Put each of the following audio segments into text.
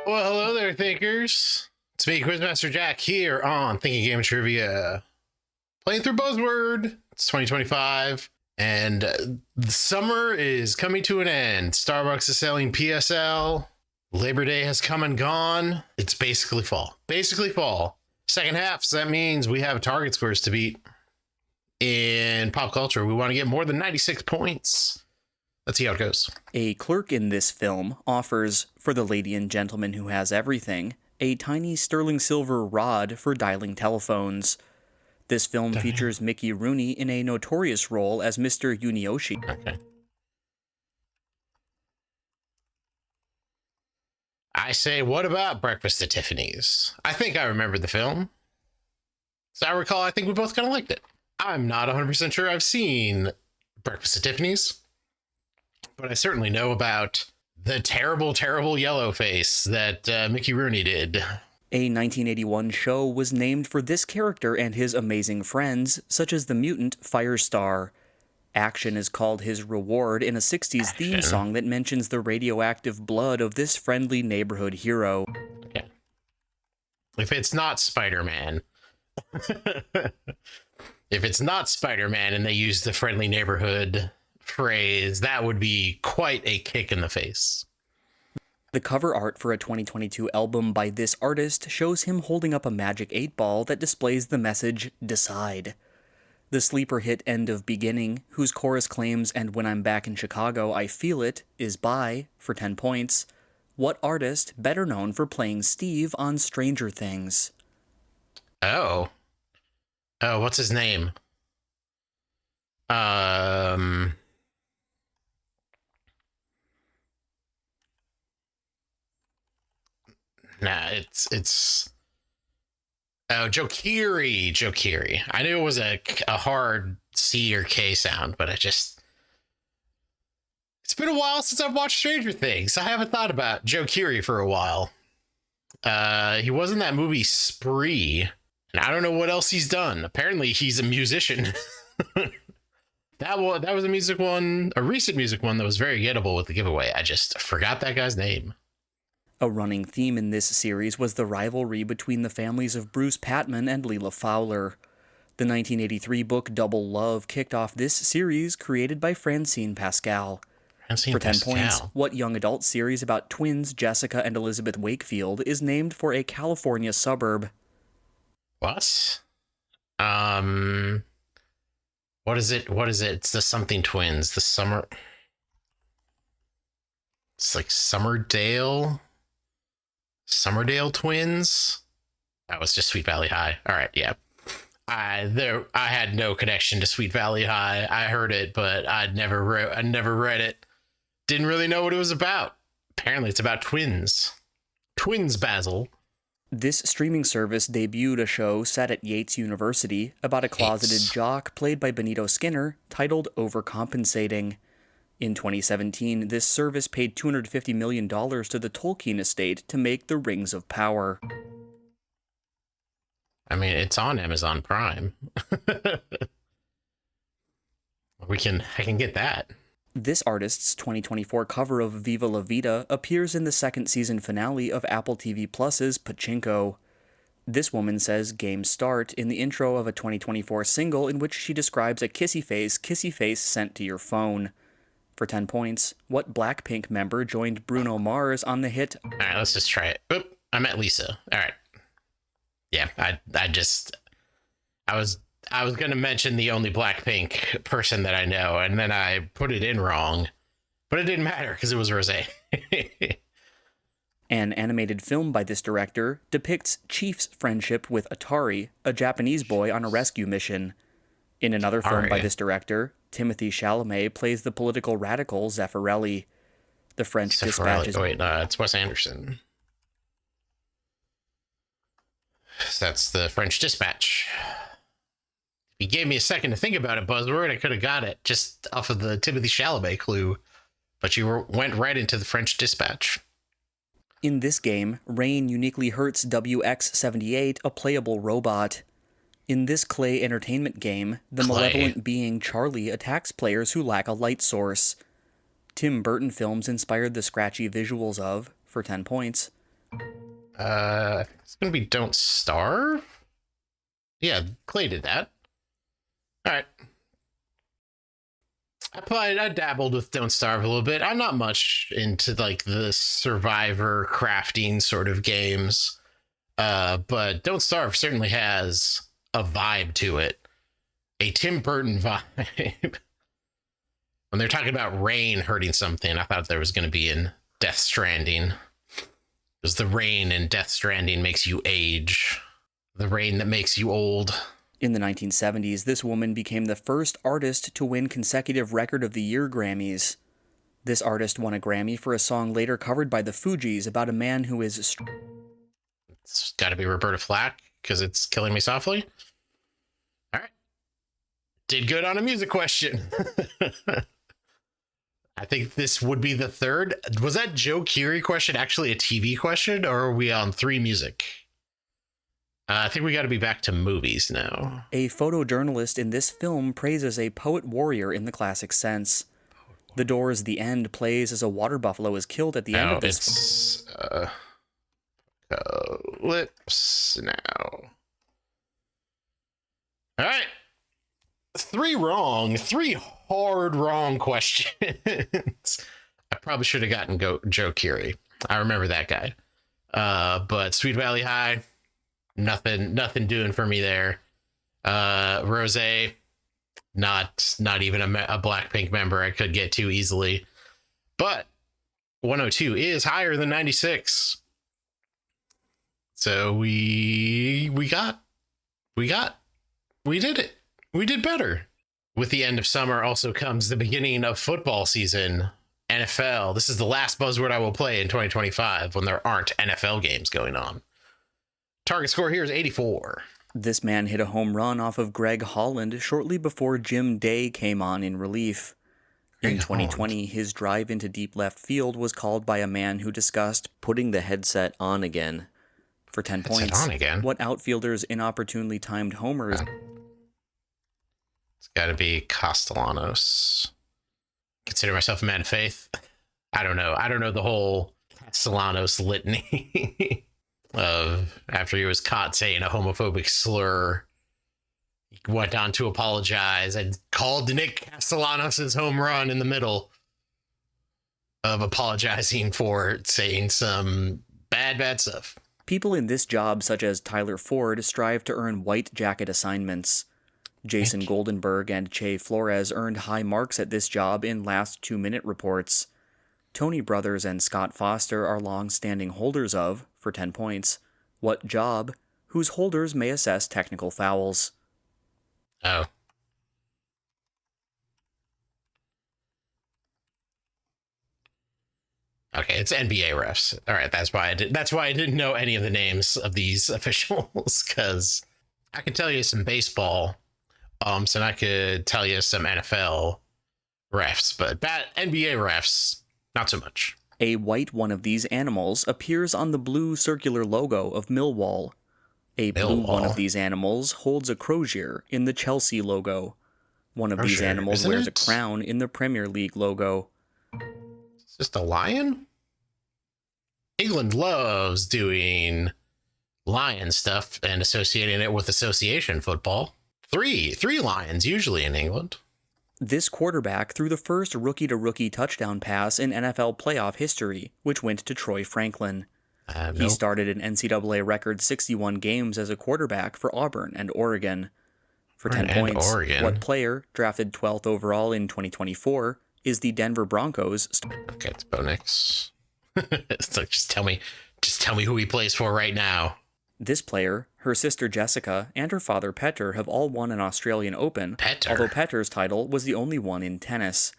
Well, hello there, thinkers. It's me, Quizmaster Jack, here on Thinking Game Trivia. Playing through Buzzword. It's 2025, and the summer is coming to an end. Starbucks is selling PSL. Labor Day has come and gone. It's basically fall. Basically fall. Second half, so that means we have target scores to beat. In pop culture, we want to get more than 96 points. Let's see how it goes. A clerk in this film offers, for the lady and gentleman who has everything, a tiny sterling silver rod for dialing telephones. This film features Mickey Rooney in a notorious role as Mr. Yunioshi. Okay. I say, what about Breakfast at Tiffany's? I think I remember the film. So I recall, I think we both kind of liked it. I'm not 100% sure I've seen Breakfast at Tiffany's, but I certainly know about the terrible, terrible yellow face that Mickey Rooney did. A 1981 show was named for this character and his amazing friends, such as the mutant Firestar. Action is called his reward in a 60s theme song that mentions the radioactive blood of this friendly neighborhood hero. Okay. If it's not Spider-Man... If it's not Spider-Man and they use the friendly neighborhood phrase, that would be quite a kick in the face. The cover art for a 2022 album by this artist shows him holding up a magic 8-ball that displays the message, "Decide." The sleeper hit End of Beginning, whose chorus claims, "And when I'm back in Chicago, I feel it," is by, for 10 points, what artist better known for playing Steve on Stranger Things? Oh, what's his name? Nah, it's Joe Keery. I knew it was a hard C or K sound, but it's been a while since I've watched Stranger Things. I haven't thought about Joe Keery for a while. He was in that movie Spree, and I don't know what else he's done. Apparently he's a musician. That was a recent music one that was very gettable with the giveaway. I just forgot that guy's name. A running theme in this series was the rivalry between the families of Bruce Patman and Leela Fowler. The 1983 book Double Love kicked off this series, created by Francine Pascal. For 10 points, what young adult series about twins Jessica and Elizabeth Wakefield is named for a California suburb? What? What is it? It's the something twins. It's like Summerdale twins. That was just Sweet Valley High. All right, yeah. I had no connection to Sweet Valley High. I heard it, but I never read it. Didn't really know what it was about. Apparently, it's about twins. Twins, Basil. This streaming service debuted a show set at Yates University about a closeted jock played by Benito Skinner, titled Overcompensating. In 2017, this service paid $250 million to the Tolkien estate to make The Rings of Power. I mean, it's on Amazon Prime. I can get that. This artist's 2024 cover of Viva La Vida appears in the second season finale of Apple TV Plus's Pachinko. This woman says "Game Start" in the intro of a 2024 single in which she describes a kissy face sent to your phone. For 10 points, what Blackpink member joined Bruno Mars on the hit? All right, let's just try it. Oop, I met Lisa. All right. Yeah, I was going to mention the only Blackpink person that I know, and then I put it in wrong, but it didn't matter because it was Rosé. An animated film by this director depicts Chief's friendship with Atari, a Japanese boy on a rescue mission. In another film by this director, Timothée Chalamet plays the political radical Zeffirelli. The French Dispatch is... it's Wes Anderson. That's the French Dispatch. If you gave me a second to think about it, Buzzword, I could have got it just off of the Timothée Chalamet clue, but you went right into the French Dispatch. In this game, Rain uniquely hurts WX-78, a playable robot. In this Clay entertainment game, the malevolent being Charlie attacks players who lack a light source. Tim Burton films inspired the scratchy visuals of, for 10 points, It's gonna be Don't Starve. Yeah, Clay did that. All right. I dabbled with Don't Starve a little bit. I'm not much into like the survivor crafting sort of games. But Don't Starve certainly has a vibe to it. A Tim Burton vibe. When they're talking about rain hurting something, I thought there was going to be in Death Stranding. Because the rain in Death Stranding makes you age. The rain that makes you old. In the 1970s, this woman became the first artist to win consecutive Record of the Year Grammys. This artist won a Grammy for a song later covered by the Fugees about a man who is... It's got to be Roberta Flack, because it's Killing Me Softly. All right. Did good on a music question. I think this would be the third. Was that Joe Keery question actually a TV question, or are we on 3 music? I think we got to be back to movies now. A photojournalist in this film praises a poet warrior in the classic sense. The Doors' The End plays as a water buffalo is killed at the end of this... Lips now. All right. 3 wrong. 3 hard wrong questions. I probably should have gotten Joe Keery. I remember that guy. But Sweet Valley High, nothing doing for me there. Rose, not even a Blackpink member I could get to easily. But 102 is higher than 96. So we did it. We did better. With the end of summer also comes the beginning of football season. NFL. This is the last buzzword I will play in 2025 when there aren't NFL games going on. Target score here is 84. This man hit a home run off of Greg Holland shortly before Jim Day came on in relief. In 2020, his drive into deep left field was called by a man who discussed putting the headset on again. For 10 points, what outfielder's inopportunely timed homers... It's got to be Castellanos. Consider myself a man of faith. I don't know the whole Castellanos litany of after he was caught saying a homophobic slur. He went on to apologize and called Nick Castellanos' home run in the middle of apologizing for saying some bad stuff. People in this job, such as Tyler Ford, strive to earn white jacket assignments. Jason Goldenberg and Che Flores earned high marks at this job in last 2-minute reports. Tony Brothers and Scott Foster are long-standing holders of, for 10 points, what job, whose holders may assess technical fouls. Oh. Okay, it's NBA refs. All right, that's why I didn't know any of the names of these officials, because I could tell you some baseball, and I could tell you some NFL refs, but NBA refs, not so much. A white one of these animals appears on the blue circular logo of Millwall. A blue one of these animals holds a crozier in the Chelsea logo. One of these animals wears a crown in the Premier League logo. Is this the lion? England loves doing lion stuff and associating it with association football. Three lions usually in England. This quarterback threw the first rookie-to-rookie touchdown pass in NFL playoff history, which went to Troy Franklin. He started an NCAA record 61 games as a quarterback for Auburn and Oregon. For 10 points, what player, drafted 12th overall in 2024, is the Denver Broncos... Okay, it's Bo Nix. It's like, just tell me who he plays for right now. This player, her sister Jessica, and her father Petter have all won an Australian Open, although Petter's title was the only one in tennis.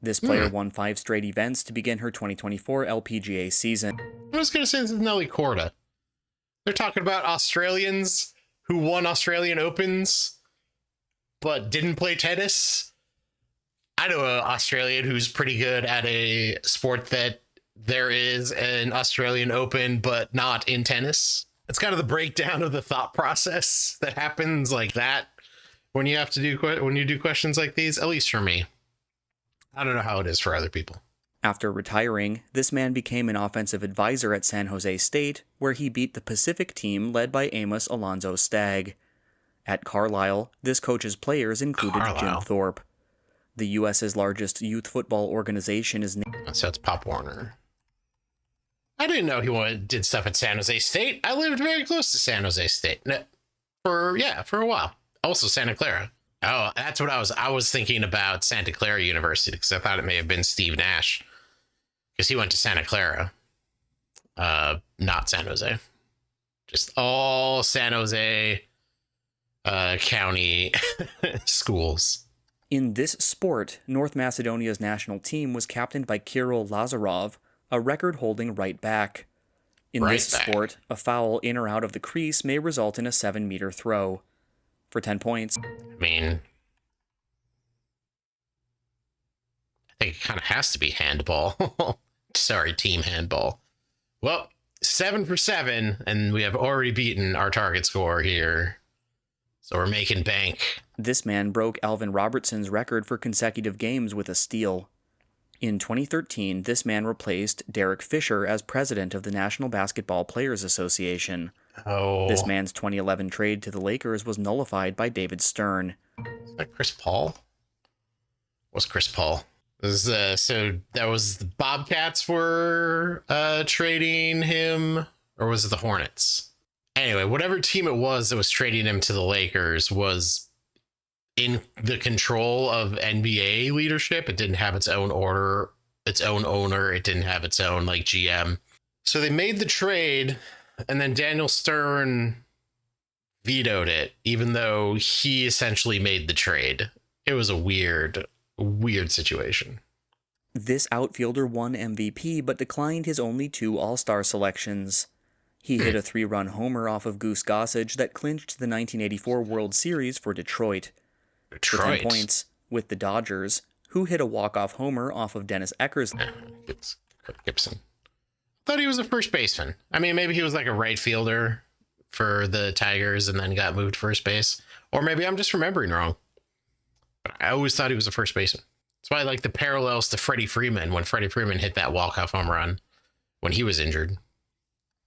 This player won 5 straight events to begin her 2024 LPGA season. I was going to say this is Nelly Korda. They're talking about Australians who won Australian Opens but didn't play tennis. I know an Australian who's pretty good at a sport that there is an Australian Open but not in tennis. It's kind of the breakdown of the thought process that happens like that when you do questions like these, at least for me. I don't know how it is for other people. After retiring, this man became an offensive advisor at San Jose State, where he beat the Pacific team led by Amos Alonzo Stagg. At Carlisle, this coach's players included Jim Thorpe. The U.S.'s largest youth football organization is named... So it's Pop Warner. I didn't know he did stuff at San Jose State. I lived very close to San Jose State for a while. Also Santa Clara. Oh, that's what I was thinking about Santa Clara University, because I thought it may have been Steve Nash, because he went to Santa Clara, not San Jose. Just all San Jose County schools. In this sport, North Macedonia's national team was captained by Kirill Lazarov, a record-holding right back. In this sport, a foul in or out of the crease may result in a 7-meter throw. For 10 points. I mean, I think it kind of has to be handball. Sorry, team handball. Well, 7 for 7, and we have already beaten our target score here. So we're making bank. This man broke Alvin Robertson's record for consecutive games with a steal. In 2013, this man replaced Derek Fisher as president of the National Basketball Players Association. Oh. This man's 2011 trade to the Lakers was nullified by David Stern. Is that Chris Paul? What's Chris Paul? So that was the Bobcats were trading him, or was it the Hornets? Anyway, whatever team it was that was trading him to the Lakers was in the control of NBA leadership. It didn't have its own order, its own owner. It didn't have its own GM. So they made the trade, and then Daniel Stern vetoed it, even though he essentially made the trade. It was a weird situation. This outfielder won MVP, but declined his only 2 All-Star selections. He hit a 3-run homer off of Goose Gossage that clinched the 1984 World Series for Detroit. For 10 points, with the Dodgers, who hit a walk-off homer off of Dennis Ecker's... It's Kirk Gibson. Thought he was a first baseman. I mean, maybe he was like a right fielder for the Tigers and then got moved to first base. Or maybe I'm just remembering wrong. But I always thought he was a first baseman. That's why I like the parallels to Freddie Freeman when Freddie Freeman hit that walk-off home run when he was injured.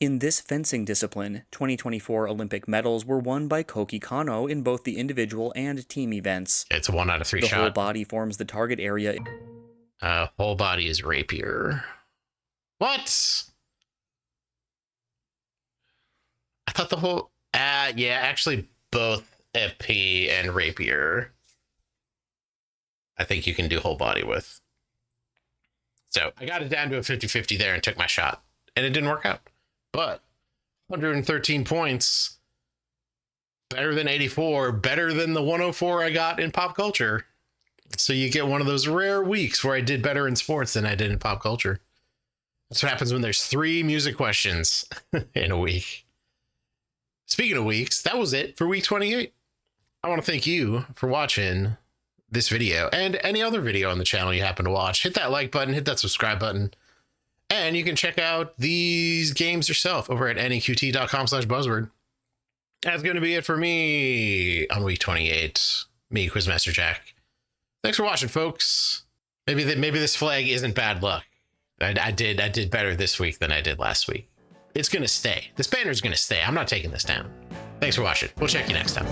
In this fencing discipline, 2024 Olympic medals were won by Koki Kano in both the individual and team events. It's a 1 out of 3 shot. The whole body forms the target area. Whole body is rapier. What? I thought the whole... yeah, actually both FP and rapier I think you can do whole body with. So I got it down to a 50-50 there and took my shot. And it didn't work out. But 113 points, better than 84, better than the 104 I got in pop culture. So you get one of those rare weeks where I did better in sports than I did in pop culture. That's what happens when there's 3 music questions in a week. Speaking of weeks, that was it for week 28. I want to thank you for watching this video and any other video on the channel you happen to watch. Hit that like button, hit that subscribe button. And you can check out these games yourself over at neqt.com/buzzword. That's going to be it for me on week 28. Me, Quizmaster Jack. Thanks for watching, folks. Maybe this flag isn't bad luck. I did better this week than I did last week. It's going to stay. This banner's going to stay. I'm not taking this down. Thanks for watching. We'll check you next time.